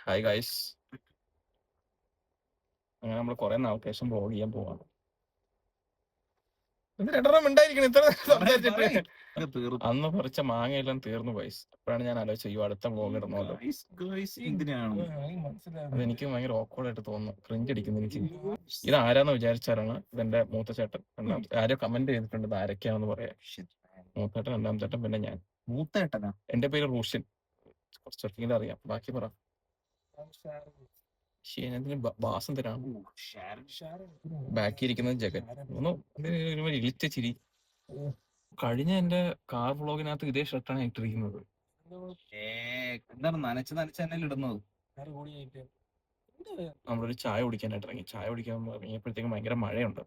Hi guys. അങ്ങനെ നമ്മൾ കുറെ നാൾക്ക് ശേഷം വ്ലോഗ് ചെയ്യാൻ പോവാണ്. അന്ന് കുറച്ച് മാങ്ങയെല്ലാം തീർന്നു ഗൈസ്. അപ്പോഴാണ് ഞാൻ ആലോചിച്ചു അടുത്ത വ്ലോഗ് ഇടണമല്ലോ. അതെനിക്ക് ഭയങ്കര ഓക്വേർഡ് ആയിട്ട് തോന്നുന്നു, ക്രിഞ്ച് അടിക്കുന്നു എനിക്ക്. ഇത് ആരാന്ന് വിചാരിച്ചാലാണ് ഇതെന്റെ മൂത്ത ചേട്ടൻ. ആരോ കമന്റ് ചെയ്തിട്ടുണ്ട് ഇത് ആരൊക്കെയാണെന്ന് പറയാം. മൂത്തേട്ടൻ, രണ്ടാമത്തേട്ടൻ, പിന്നെ ഞാൻ. മൂത്തേട്ടനാ? എന്റെ പേര് റൂഷ്യൻ. കുറച്ചൊക്കെങ്കിലും അറിയാം, ബാക്കി പറ. ബാസം തരാണ്. ബാക്കി ഇരിക്കുന്നത് ജഗൻ. ഇളിച്ച ചിരി. കഴിഞ്ഞ എന്റെ കാർ വ്ലോഗിനകത്ത് ഇതേ ഷർട്ടാണ് ഇട്ടിരിക്കുന്നത്. എന്താണ് നനച്ച് തന്നെ ഇടുന്നത്? നമ്മളൊരു ചായ കുടിക്കാനായിട്ട് ഇറങ്ങി. ചായ കുടിക്കാൻ ഇറങ്ങിയപ്പോഴത്തേക്കും ഭയങ്കര മഴയുണ്ട്.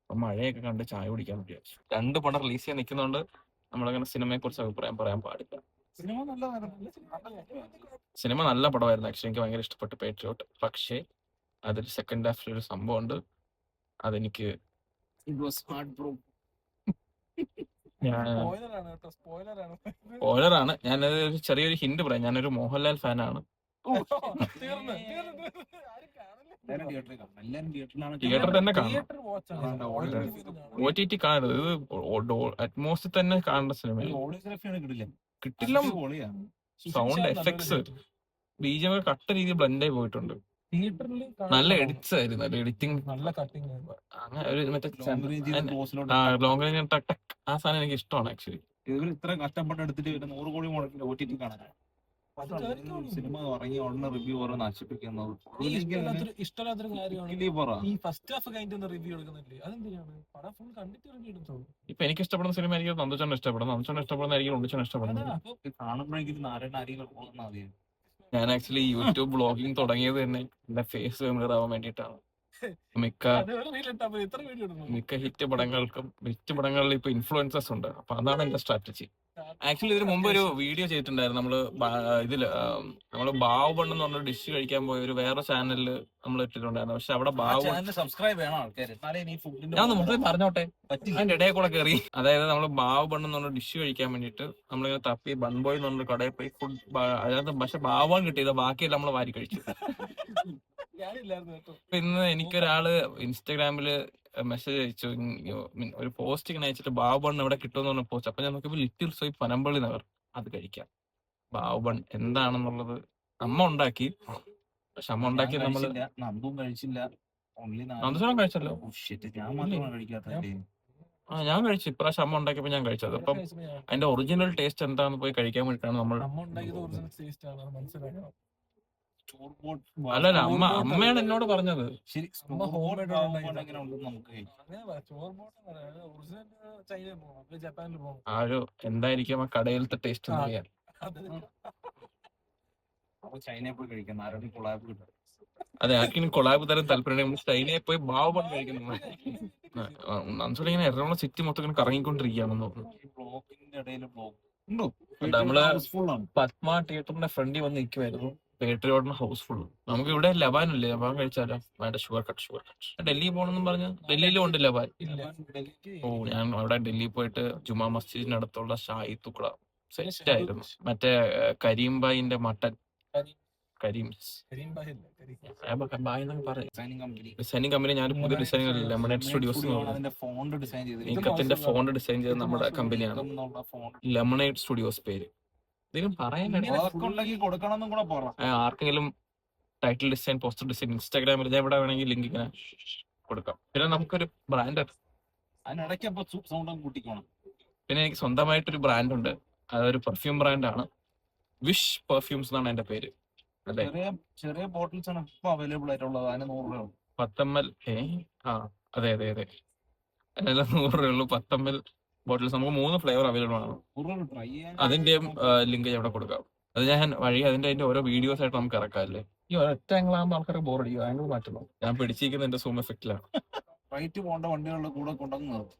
അപ്പൊ മഴയൊക്കെ കണ്ട് ചായ കുടിക്കാൻ വിചാരിച്ചു. 2 പടം റിലീസ് ചെയ്യാൻ നിൽക്കുന്നുണ്ട്. നമ്മളങ്ങനെ സിനിമയെ കുറിച്ച് അഭിപ്രായം പറയാൻ പാടില്ല. സിനിമ നല്ല പടമായിരുന്നു ആക്ച്വലി, എനിക്ക് ഭയങ്കര ഇഷ്ടപ്പെട്ടു പേട്രിയോട്ട്. പക്ഷേ അതിൽ സെക്കൻഡ് ഹാഫിൽ ഒരു സംഭവം ഉണ്ട്, അതെനിക്ക് സ്പോയിലറാണ്. ഞാനത് ചെറിയൊരു ഹിന്റ് പറയാം. ഞാനൊരു മോഹൻലാൽ ഫാനാണ്. തിയേറ്ററിൽ തന്നെ കാണണം. OTT കാണരുത്. ഇത് അറ്റ്മോസ്ഫിയർ തന്നെ കാണേണ്ട സിനിമയാണ്. കിട്ടില്ല. സൗണ്ട് എഫക്ട്സ് BGM കട്ട രീതിയിൽ ബ്ലെൻഡ് ആയി പോയിട്ടുണ്ട്. നല്ല എഡിറ്റ്സ് ആയിരുന്നു, എഡിറ്റിംഗ് നല്ല കട്ടിങ്. അങ്ങനെ ഒരു മറ്റേ ലോങ് റേഞ്ച് ആ സാധനം എനിക്ക് ഇഷ്ടമാണ് ആക്ച്വലി. ഇത്ര കഷ്ടപ്പെട്ട് എടുത്തിട്ട് 100 കോടി മുടക്കി OTT കാണാനാണ്. സിനിമ ഇറങ്ങി ഉടനെ റിവ്യൂ ഓരോ നശിപ്പിക്കുന്നത് ഇഷ്ടമില്ലാത്തൊരു കാര്യമാണ്. ഈ ഫസ്റ്റ് ഹാഫ് കഴിഞ്ഞിട്ട് റിവ്യൂ എടുക്കുന്നില്ലേ, അതെന്തിനാണ്? പടം ഫുൾ കണ്ടിട്ട് റിവ്യൂ എടുത്തോ. ഇപ്പൊ എനിക്ക് ഇഷ്ടപ്പെടുന്ന സിനിമ ആയിരിക്കും നന്ദുചേട്ടൻ ഇഷ്ടപ്പെടുന്നത്, നന്ദുചേട്ടൻ ഇഷ്ടപ്പെടുന്നതായിരിക്കും ഉണ്ണിച്ചേട്ടൻ ഇഷ്ടപ്പെടുന്നത്. കാണുമ്പോഴെങ്കിലും നാരായണ അരികൾ പോകുന്ന മതിയാണ്. ഞാൻ ആക്ച്വലി യൂട്യൂബ് ബ്ലോഗിങ് തുടങ്ങിയത് തന്നെ എന്റെ ഫേസ് ഫെമിലർ ആവാൻ വേണ്ടിയിട്ടാണ്. മിക്ക ഹിറ്റ് പടങ്ങളിലും ഇപ്പൊ ഇൻഫ്ലുവൻസേഴ്സ് ഉണ്ട്. അപ്പൊ അതാണ് എന്റെ സ്ട്രാറ്റജി. ആക്ച്വലി ഇതിന് മുമ്പ് ഒരു വീഡിയോ ചെയ്തിട്ടുണ്ടായിരുന്നു. നമ്മള് ബാവുബണ്ണ് എന്ന് പറഞ്ഞ ഡിഷ് കഴിക്കാൻ പോയ ഒരു വേറെ ചാനലില് നമ്മൾ ഇട്ടിട്ടുണ്ടായിരുന്നു. പക്ഷെ അവിടെ ഞാൻ മുമ്പ് പറഞ്ഞോട്ടെ, അതിന്റെ ഇടയിൽ കൂടെ കയറി. അതായത് നമ്മള് ബാവുബണ്ണ് എന്ന് പറഞ്ഞ ഡിഷ് കഴിക്കാൻ വേണ്ടിട്ട് നമ്മളിങ്ങനെ തപ്പി ബൺബോയ് എന്ന് പറഞ്ഞ കടയിൽ പോയി ഫുഡ്. അതിനകത്ത് പക്ഷെ ബാവാൻ കിട്ടിയില്ല, ബാക്കിയെല്ലാം നമ്മള് വാരി കഴിച്ചു. ഇന്ന് എനിക്കൊരാള് ഇൻസ്റ്റാഗ്രാമില് മെസ്സേജ് അയച്ചു, ഒരു പോസ്റ്റ് ഇങ്ങനെ അയച്ചിട്ട് ബാവുബൺ എവിടെ കിട്ടുമെന്ന് പറഞ്ഞ പോസ്റ്റ്. അപ്പൊ ഞാൻ നോക്കിയപ്പോ ലിറ്റിൽ സോയ് പനമ്പള്ളി നഗർ. അത് കഴിക്കാം. ബാവുബൺ എന്താണെന്നുള്ളത് അമ്മ ഉണ്ടാക്കി. പക്ഷെ അമ്മ ഉണ്ടാക്കി നമ്മള് നന്ദുസോളം കഴിച്ചല്ലോ. ഞാൻ കഴിച്ചു. ഇപ്രാവശ്യം അമ്മ ഉണ്ടാക്കിയപ്പോ ഞാൻ കഴിച്ചത്. അപ്പം അതിന്റെ ഒറിജിനൽ ടേസ്റ്റ് എന്താണെന്ന് പോയി കഴിക്കാൻ വേണ്ടിയിട്ടാണ് നമ്മൾ. അല്ലല്ല, അമ്മയാണ് എന്നോട് പറഞ്ഞത്. ആ ഒരു എന്തായിരിക്കും ആ കടയിലത്തെ ടേസ്റ്റ് എന്ന് അറിയാൻ. അതെ, ആർക്കും കൊളാബ് തരാൻ താല്പര്യം ചൈനയെ പോയി ബാവുബൺ കഴിക്കുന്നു. ഇങ്ങനെ എറണാകുളം സിറ്റി മൊത്തം ഇങ്ങനെ കറങ്ങിക്കൊണ്ടിരിക്കുകയാണെന്ന് തോന്നുന്നു. നമ്മള് പത്മ തിയേറ്ററിന്റെ ഫ്രണ്ടിൽ വന്ന് നിൽക്കുമായിരുന്നു. പേട്രിയോട്ടിന് ഹൗസ്ഫുൾ. നമുക്ക് ഇവിടെ ലബാനില്ലേ, ലബാൻ കഴിച്ചാലോ? വേണ്ട, ഷുഗർ കട്ട്. ഡൽഹി പോകണമെന്നും പറഞ്ഞ് ഡൽഹിയിലും ഉണ്ട് ലബാൻ. ഓ, ഞാൻ അവിടെ ഡൽഹി പോയിട്ട് ജുമാ മസ്ജിദിനടുത്തുള്ള ഷാഹി തുക്ട സെറ്റ് ആയിരുന്നു. മറ്റേ കരീംബായിന്റെ മട്ടൻ. Designing company. ഞാൻ പുതിയ ഡിസൈനിങ് ലെമണേഡ് സ്റ്റുഡിയോസ് മേക്കപ്പിന്റെ ഫോണ്ട് ഡിസൈൻ ചെയ്ത നമ്മുടെ കമ്പനിയാണ് ലെമണേഡ് സ്റ്റുഡിയോസ്. പേര് എന്തെങ്കിലും പറയാൻ ആർക്കെങ്കിലും ടൈറ്റിൽ ഡിസൈൻ, പോസ്റ്റർ ഡിസൈൻ ഇൻസ്റ്റാഗ്രാമിൽ ഞാൻ ഇവിടെ വേണമെങ്കിൽ ലിങ്ക് ഇങ്ങനെ കൊടുക്കാം. പിന്നെ നമുക്കൊരു ബ്രാൻഡ്, പിന്നെ എനിക്ക് സ്വന്തമായിട്ടൊരു ബ്രാൻഡ് ഉണ്ട്. അതൊരു പെർഫ്യൂം ബ്രാൻഡാണ്. വിഷ് പെർഫ്യൂംസ് എന്നാണ് എന്റെ പേര്. ചെറിയ ബോട്ടിൽസ് ആണ് ഇപ്പൊ അവൈലബിൾ ആയിട്ടുള്ളത്. അതിന് 100 രൂപ. 10 ml. അതെ അതിനെല്ലാം 100 രൂപയുള്ളൂ. 10 ml ബോട്ടിൽസ്. നമുക്ക് 3 ഫ്ലേവർ അവൈലബിൾ ആണ്. അതിന്റെയും ലിങ്ക് ഇവിടെ കൊടുക്കാം. അത് ഞാൻ വഴി അതിന്റെ ഓരോ വീഡിയോസ് ആയിട്ട് നമുക്ക് ഇറക്കാല്ലേ. ഈ ഒറ്റ ആംഗിളാകുമ്പോൾ ആൾക്കാർക്ക് ബോറടിക്കും. ആംഗിൾ മാറ്റണം. ഞാൻ പിടിച്ചിരിക്കുന്ന എന്റെ സൂം എഫക്റ്റിലാണ്. റൈറ്റ് പോകേണ്ട വണ്ടികളുടെ കൂടെ കൊണ്ടുവന്നത്.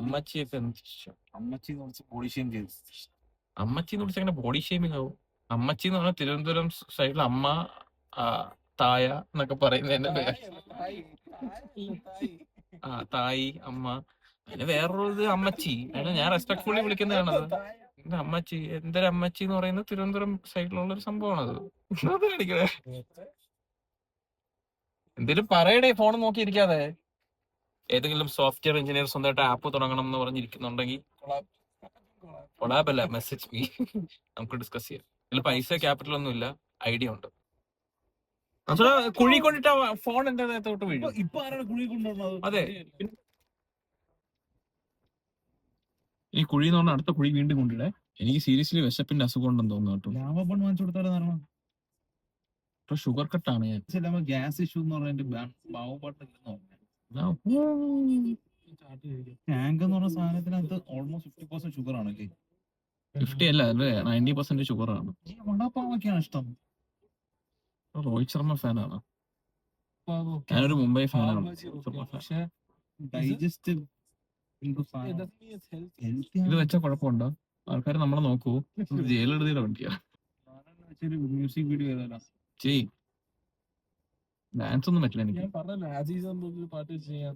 അമ്മച്ചിയൊക്കെ അമ്മച്ചി ബോഡി ഷെയിം ചെയ്തു. അമ്മച്ചി എന്ന് വിളിച്ചാൽ ബോഡി ഷെയിമിങ് ആവും. അമ്മച്ചി എന്ന് പറഞ്ഞാൽ തിരുവനന്തപുരം സൈഡിൽ അമ്മ, തായ എന്നൊക്കെ പറയുന്നതിന്റെ പേര്. തായി, അമ്മ. അതിന് വേറൊരു അമ്മച്ചി. അതിന് ഞാൻ റെസ്പെക്ട്ഫുള്ളി വിളിക്കുന്നതാണത്. ഇത് അമ്മച്ചി എന്തൊരു അമ്മച്ചി എന്ന് പറയുന്നത് തിരുവനന്തപുരം സൈഡിലുള്ള ഒരു സംഭവമാണ് അത്. അത് കാണിക്കണേ എന്തേലും പറയടേ ഫോൺ നോക്കിയിരിക്കാതെ. ഏതെങ്കിലും സോഫ്റ്റ്വെയർ എഞ്ചിനീയർ സ്വന്തമായിട്ട് ആപ്പ് തുടങ്ങണം എന്ന് പറഞ്ഞിരിക്കുന്നുണ്ടെങ്കിൽ കൊളാബല്ല, മെസ്സേജ് മീ. നമുക്ക് ഡിസ്കസ് ചെയ്യാം. ഇതിൽ പൈസ ക്യാപിറ്റൽ ഒന്നും ഇല്ല, ഐഡിയ ഉണ്ട്. അച്ഛാ, കുഴി കൊണ്ടിട്ട് ഫോൺ എന്റെ നേരത്തോട്ട് വീഴും. ഇപ്പൊ ആരാണ് കുഴി കൊണ്ടുവന്നത്? അതെ, ഈ കുഴി എന്ന് പറഞ്ഞാൽ അടുത്ത കുഴി വീണ്ടും കൊണ്ടിടേ. എനിക്ക് സീരിയസ്ലി വിശപ്പിന്റെ അസുഖം ഉണ്ടെന്ന് തോന്നുന്നു കേട്ടോ. ലാഭപ്പൺ വാങ്ങിച്ചു കൊടുത്താലും ഇപ്പൊ ഷുഗർ കട്ടാണ് ഞാൻ. ഗ്യാസ് ഇഷ്യൂ എന്ന് പറഞ്ഞിട്ട് പാവപ്പാട്ടില്ലെന്ന് പറഞ്ഞു. ടാങ്ക് എന്ന് പറഞ്ഞ സാധനത്തിനകത്ത് ഓൾമോസ്റ്റ് 50% ഷുഗർ ആണല്ലേ? 50 അല്ല, 90% ഷുഗർ ആണ്. വടാപ്പാവൊക്കെയാണ് ഇഷ്ടം. രോഹിത് ശർമ്മ ഫാനാണ്. ഞാനൊരു മുംബൈ ഫാനാണ്. പക്ഷെ ഡൈജസ്റ്റീവ് ഇത് വെച്ച കുഴപ്പമുണ്ടോ? ആൾക്കാർ നമ്മളെ നോക്കൂ. ജയിലെടുത്തിയുടെ വണ്ടിയാ. മ്യൂസിക് വീഡിയോ ചെയ്താലോ? ചെയ്. ഡാൻസ് ഒന്നും പറ്റില്ല എനിക്ക്. ഞാൻ പറഞ്ഞല്ലോ അസീസ പാട്ട് ചെയ്യാം.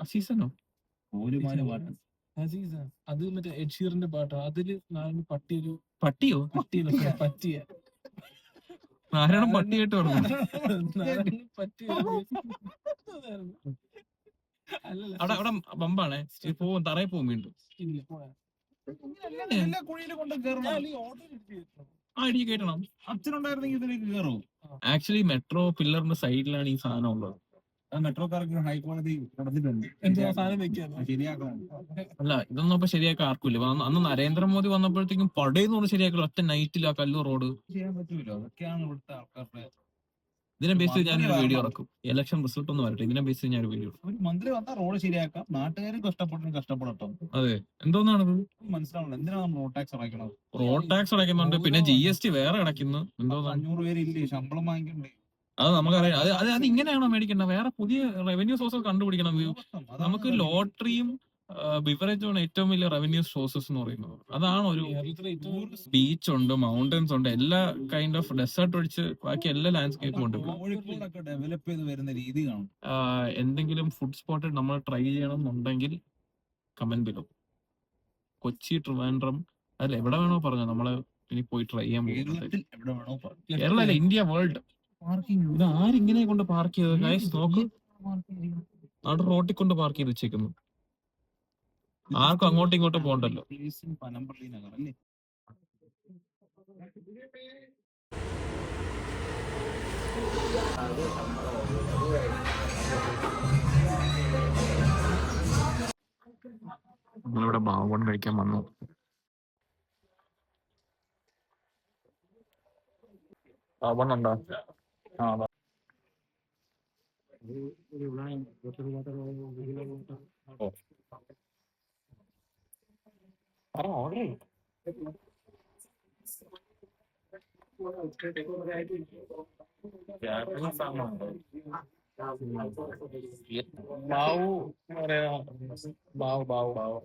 അസീസനോ? ഒരു പാട്ട് അസീസ അത് മറ്റേ എഡ് ഷീറിന്റെ പാട്ടാ. അതില് നാരായണ പട്ടിയൊരു പട്ടിയോ? പട്ടിയല്ല പറ്റിയ നാരായണൻ പട്ടിയായിട്ട് പറഞ്ഞു. നാരായണ പറ്റിയ അവിടെ അവിടെ ബമ്പാണേ. പോവും, തറയിൽ പോവും വീണ്ടും. എല്ലാ കുഴിയിലും കൊണ്ട് കയറണം. ആ ഇടി കേട്ടണം. അച്ഛനുണ്ടായിരുന്നെങ്കിൽ ഇതിലേക്ക് കയറും. ആക്ച്വലി മെട്രോ പില്ലറിന്റെ സൈഡിലാണ് ഈ സാധനം ഉള്ളത്. മെട്രോക്കാർക്ക് ഹൈക്കോടതി നടന്നിട്ടുണ്ട്. ശരിയാക്കണം. അല്ല, ഇതൊന്നും ഇപ്പൊ ശരിയാക്കാൻ ആർക്കില്ല. അന്ന് നരേന്ദ്രമോദി വന്നപ്പോഴത്തേക്കും പടയെന്ന് പറഞ്ഞ് ശരിയാക്കലോ ഒറ്റ നൈറ്റിൽ ആ കല്ലൂർ റോഡ്. ചെയ്യാൻ പറ്റൂല. അതൊക്കെയാണ് ഇവിടുത്തെ ആൾക്കാരുടെ. ഇതിനെ ബേസ് ചെയ്ത് ഞാനൊരു വീഡിയോ ഇറക്കും. ഇലക്ഷൻ റിസൾട്ട് ഒന്ന് വരട്ടെ, ഇതിനെ ബേസ് ചെയ്ത് ഞാനൊരു വീഡിയോ ഇറക്കും. ഒരു മന്ത്രി വന്നാൽ റോഡ് ശരിയാക്കാം. നാട്ടുകാരും കഷ്ടപ്പെടട്ടോ. അതെ, എന്തോന്നാണത് മനസ്സിലാവണം. എന്തിനാണ് നമ്മൾ റോഡ് ടാക്സ് അടയ്ക്കണത്? റോഡ് ടാക്സ് അടയ്ക്കുന്നുണ്ട്, പിന്നെ GST വേറെ അടയ്ക്കുന്നു. എന്തോന്നാണ് 500 പേരില്ലേ ശമ്പളം വാങ്ങിക്കണ്ടേ? അത് നമുക്കറിയാം. അത് ഇങ്ങനെയാണോ മേടിക്കേണ്ടത്? വേറെ പുതിയ റവന്യൂ സോഴ്സസ് കണ്ടുപിടിക്കണം. നമുക്ക് ലോട്ടറിയും ബിവറേജും ആണ് ഏറ്റവും വലിയ റവന്യൂ സോഴ്സസ് എന്ന് പറയുന്നത്. അതാണ് ഒരു ബീച്ച് ഉണ്ട്, മൗണ്ടൻസ് ഉണ്ട്, എല്ലാ കൈൻഡ് ഓഫ് ഡെസേർട്ട് ഒഴിച്ച് ബാക്കി എല്ലാ ലാൻഡ്സ്കേപ്പും ഉണ്ട്. കോഴിക്കോടൊക്കെ ഡെവലപ്പ് ചെയ്ത് വരുന്ന രീതി കാണും. എന്തെങ്കിലും ഫുഡ് സ്പോട്ട് നമ്മൾ ട്രൈ ചെയ്യണം എന്നുണ്ടെങ്കിൽ കമന്റ് ബിലോ. കൊച്ചി, ട്രിവാൻഡ്രം, അല്ല എവിടെ വേണോ പറഞ്ഞോ, നമ്മള് ഇനി പോയി ട്രൈ ചെയ്യാൻ പോകുന്നത്. എവിടെ വേണോ കേരള അല്ല, ഇന്ത്യ, വേൾഡ്. ഇത് ആരിങ്ങനെ കൊണ്ട് പാർക്ക് ചെയ്തത്? ഗൈസ് നോക്ക്, അവിടെ റോട്ടിൽ കൊണ്ട് പാർക്ക് ചെയ്ത് വെച്ചേക്കുന്നു. ആർക്കും അങ്ങോട്ടും ഇങ്ങോട്ടും പോകണ്ടല്ലോ. പനമ്പള്ളി നഗർ അല്ലേ? നമ്മളിവിടെ ബാവൺ കഴിക്കാൻ വന്നു. ബാവൺ ഉണ്ടോ? ആ, order Bavu Bavu Bavu Bavu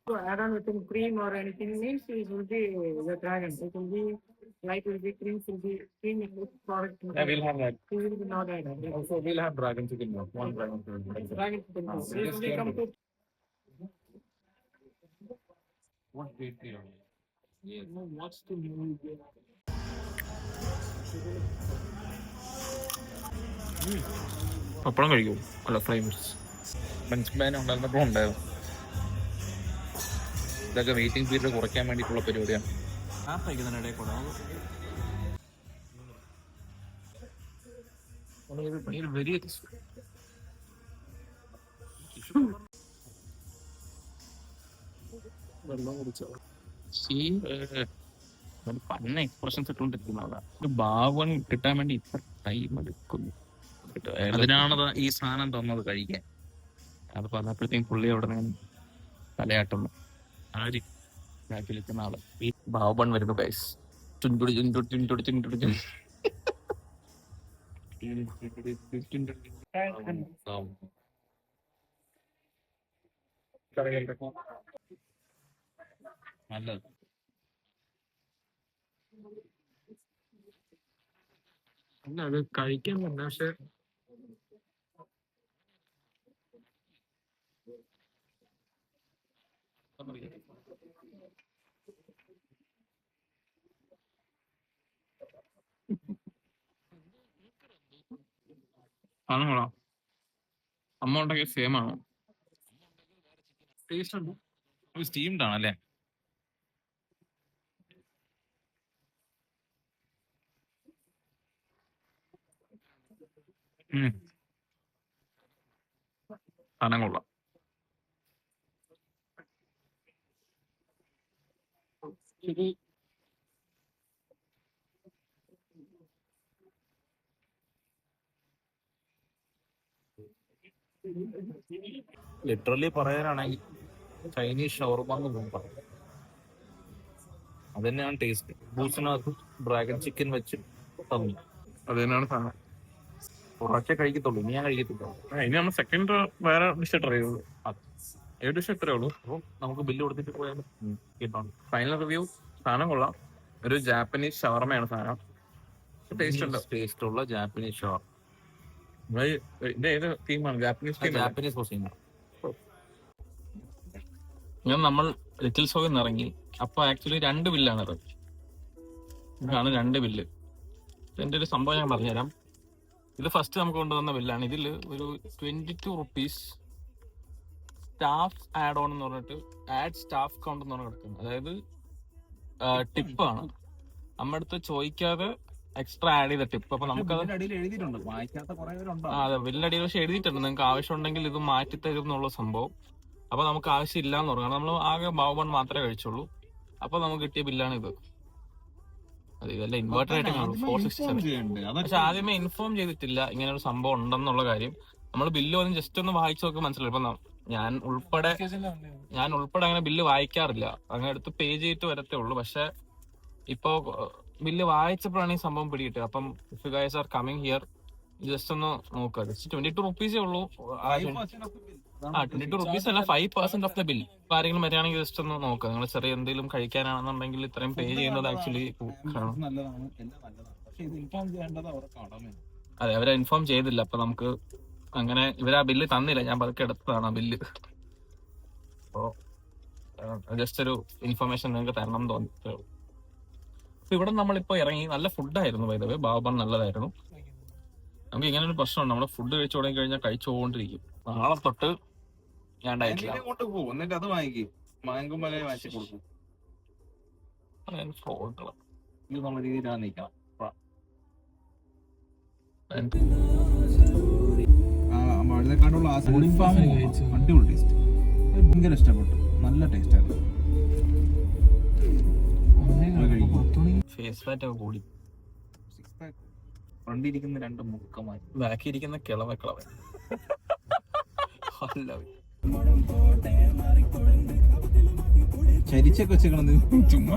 To add on with some cream or anything means it will be the dragon. It will be light will be cream will be cream product. Yeah, we'll have that. It will be not added. Also, we'll have dragon chicken. One dragon chicken. Dragon chicken. It will come to What date do you have? Yeah, no, what's the movie? പപ്പടം കഴിക്കും. അല്ല, fry mix French ban ഉണ്ടായിരുന്നപ്പോൾ ഉണ്ടായിരുന്നു. ഇതൊക്കെ waiting period കുറയ്ക്കാൻ വേണ്ടിയിട്ടുള്ള പരിപാടിയാണ്. കഴിക്കുന്നതിനിടയിൽ കൂടെ very വെള്ളം കുടിച്ചോ? പന്ന എക്സ്പ്രഷൻസ് ഇട്ടുകൊണ്ടിരിക്കുന്നതാണ്. ഭാവൻ കിട്ടാൻ വേണ്ടി ഇത്ര ടൈം എടുക്കുന്നു. അതിനാണ് ഈ സാധനം തന്നത് കഴിക്കാൻ. അത് പറഞ്ഞപ്പോഴത്തേക്കും പുള്ളി അവിടെ നിന്ന് തലയാട്ടുന്നു. ആര് ബാക്കിലിരിക്കുന്ന ആള് ഈ ബാവൺ വരുന്നു. ഗൈസ് ചുണ്ടുടി ചുണ്ടുടി ചുണ്ടുടി ചുണ്ടുടി നല്ലത്. അല്ല, അത് കഴിക്കാൻ പറ്റില്ല. പക്ഷെ സാധനങ്ങളാ അമ്മ ഉണ്ടാക്കിയ സെയിം ആണോ? ടേസ്റ്റ് ഉണ്ട്. സ്റ്റീംഡ് ആണല്ലേ? സാധനം കൊള്ളാം. ലിറ്ററലി പറയാനാണെങ്കിൽ ചൈനീസ് ഷവർമ എന്ന് പോകും. അത് തന്നെയാണ് ടേസ്റ്റ്. ബൂസിനകത്ത് ഡ്രാഗൺ ചിക്കൻ വെച്ച് തന്നു. അത് തന്നെയാണ് സാധനം. കുറച്ചേ കഴിക്കത്തുള്ളൂ, ഇനി ഞാൻ കഴിക്കത്തില്ല. ഇനി നമ്മൾ സെക്കൻഡ് വേറെ ഡിഷ് ട്രൈ ചെയ്തു. ഏഴ് ഡിഷ് എത്രയേ ഉള്ളൂ. അപ്പോൾ നമുക്ക് ബില്ല് കൊടുത്തിട്ട് പോയാൽ കിട്ടണം. ഫൈനൽ റിവ്യൂ സാധനം കൊള്ളാം. ഒരു ജാപ്പനീസ് ഷവർമയാണ് സാധനം. ടേസ്റ്റ് ഉണ്ട്. ടേസ്റ്റ് ഉള്ള ജാപ്പനീസ് ഷവർമ. ഇത് ഏത് തീമാണ്? Japanese theme. Japanese cuisine. ഞാൻ നമ്മൾ ലിറ്റിൽ സോയിൽ നിന്ന് ഇറങ്ങി. അപ്പൊ ആക്ച്വലി 2 ബില്ലാണ് ഇറങ്ങി. ഇതാണ് 2 ബില്ല്. എന്റെ ഒരു സംഭവം ഞാൻ പറഞ്ഞുതരാം. ഇത് ഫസ്റ്റ് നമുക്ക് കൊണ്ടുവന്ന ബില്ലാണ്. ഇതിൽ ഒരു 22 റുപ്പീസ് സ്റ്റാഫ് ആഡ് ഓൺ എന്ന് പറഞ്ഞിട്ട് ആഡ് സ്റ്റാഫ് കൗണ്ട് എന്ന് പറഞ്ഞ് കിടക്കുന്നത്. അതായത് ടിപ്പാണ്. നമ്മുടെ അടുത്ത് ചോദിക്കാതെ എക്സ്ട്രാ ആഡ് ചെയ്ത ടിപ്പ്. അപ്പൊ നമുക്കത് അടിയിൽ എഴുതിയിട്ടുണ്ട്, വായിക്കാത്ത കുറെ പേരുണ്ടോ? അതെ, ബില്ലടിയിൽ പക്ഷെ എഴുതിയിട്ടുണ്ട് നിങ്ങൾക്ക് ആവശ്യമുണ്ടെങ്കിൽ ഇത് മാറ്റി തരും എന്നുള്ള സംഭവം. അപ്പൊ നമുക്ക് ആവശ്യമില്ല എന്ന് പറഞ്ഞു. നമ്മൾ ആകെ ബാവൺ മാത്രമേ കഴിച്ചുള്ളൂ. അപ്പൊ നമുക്ക് കിട്ടിയ ബില്ലാണ് ഇത്. അത് ഇതല്ല ഇൻവേർട്ടർ ആയിട്ട് 467. പക്ഷെ ആദ്യമേ ഇൻഫോം ചെയ്തിട്ടില്ല ഇങ്ങനെ ഒരു സംഭവം ഉണ്ടെന്നുള്ള കാര്യം. നമ്മൾ ബില്ല് വന്ന് ജസ്റ്റ് ഒന്ന് വായിച്ചു നോക്കി മനസ്സിലായി. ഇപ്പൊ ഞാൻ ഉൾപ്പെടെ അങ്ങനെ ബില്ല് വായിക്കാറില്ല. അങ്ങനെ എടുത്ത് പേ ചെയ്തിട്ട് വരത്തേ ഉള്ളൂ. പക്ഷെ ഇപ്പോ ബില്ല് വായിച്ചപ്പോഴാണ് ഈ സംഭവം പിടികിട്ടുക. അപ്പം if you guys are coming here just ഒന്ന് നോക്കുക. ജസ്റ്റ് 22 റുപ്പീസേ ഉള്ളൂ. 22 റുപ്പീസ് അല്ല, 5% ഓഫ് ദ ബിൽ. ഇപ്പൊ ആരെങ്കിലും വരികയാണെങ്കിൽ ജസ്റ്റ് ഒന്ന് നോക്കുക. നിങ്ങൾ ചെറിയ എന്തെങ്കിലും കഴിക്കാനാണെന്നുണ്ടെങ്കിൽ ഇത്രയും പേ ചെയ്യുന്നത് ആക്ച്വലി അതെ, അവരെ ഇൻഫോം ചെയ്തില്ല. അപ്പൊ നമുക്ക് അങ്ങനെ ഇവരാ ബില്ല് തന്നില്ല. ഞാൻ പതുക്കെ എടുത്തതാണ് ആ ബില്ല്. അപ്പോ ജസ്റ്റ് ഒരു ഇൻഫർമേഷൻ നിങ്ങൾക്ക് തരണം എന്ന് തോന്നി. അപ്പൊ ഇവിടെ നമ്മളിപ്പോ ഇറങ്ങി. നല്ല ഫുഡായിരുന്നു. ബൈ ദ വേ, ബാബൻ നല്ലതായിരുന്നു. നമുക്ക് ഇങ്ങനെ ഒരു പ്രശ്നമുണ്ട്. നമ്മള് ഫുഡ് കഴിച്ചു തുടങ്ങി കഴിഞ്ഞാൽ കഴിച്ചുകൊണ്ടിരിക്കും. നാളെ തൊട്ട് ഞാൻ ഡയറ്റില്ല. കൊണ്ട് പോകും, എന്നിട്ട് അത് വാങ്ങിക്കും. മാങ്കുമല വാങ്ങിച്ചു കൊടുക്കും. ഇത് നമ്മൾ രീതിയിലാണ് നിൽക്കണം. വഴുതക്കാടുള്ള അടിപൊളി ടേസ്റ്റ്. ഭയങ്കര ഇഷ്ടപ്പെട്ടു. നല്ല ടേസ്റ്റ് ആയിരുന്നു. ഫേസ് ഫാറ്റ് ഒക്കെ കൂടി. ഫ്രണ്ടിരിക്കുന്ന 2 മുക്കമായി, ബാക്കി ഇരിക്കുന്ന കിളവ ചരിച്ചൊക്കെ വെച്ചേക്കണത്, ചുമ്മാ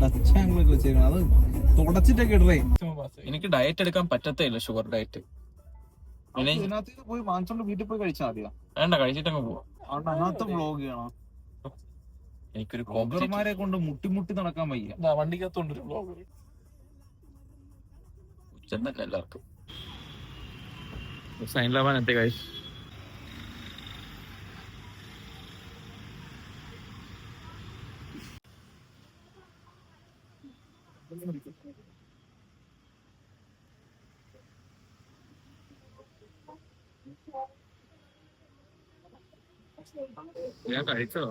ടച്ച് ആംഗിളൊക്കെ വെച്ചേക്കണം. അത് തുടച്ചിട്ടൊക്കെ ഇടറേ. എനിക്ക് ഡയറ്റ് എടുക്കാൻ പറ്റത്തേ ഇല്ല, ഷുഗർ ഡയറ്റ്. ഇതിനകത്ത് പോയി വാങ്ങിച്ചോണ്ട് വീട്ടിൽ പോയി കഴിച്ചാൽ മതിയാ. വേണ്ട, കഴിച്ചിട്ടങ്ങ് പോവാ. അതിനകത്ത് വ്ളോഗ് ചെയ്യണം. എനിക്കൊരു ബ്ലോഗർമാരെ കൊണ്ട് മുട്ടി നടക്കാൻ വയ്യ. വണ്ടിക്കകത്തോണ്ട് ഉച്ചന്നല്ല എല്ലാവർക്കും. സൈൻ ലാവാൻ എത്തി കഴിച്ചു. ഞാൻ കഴിച്ചോ?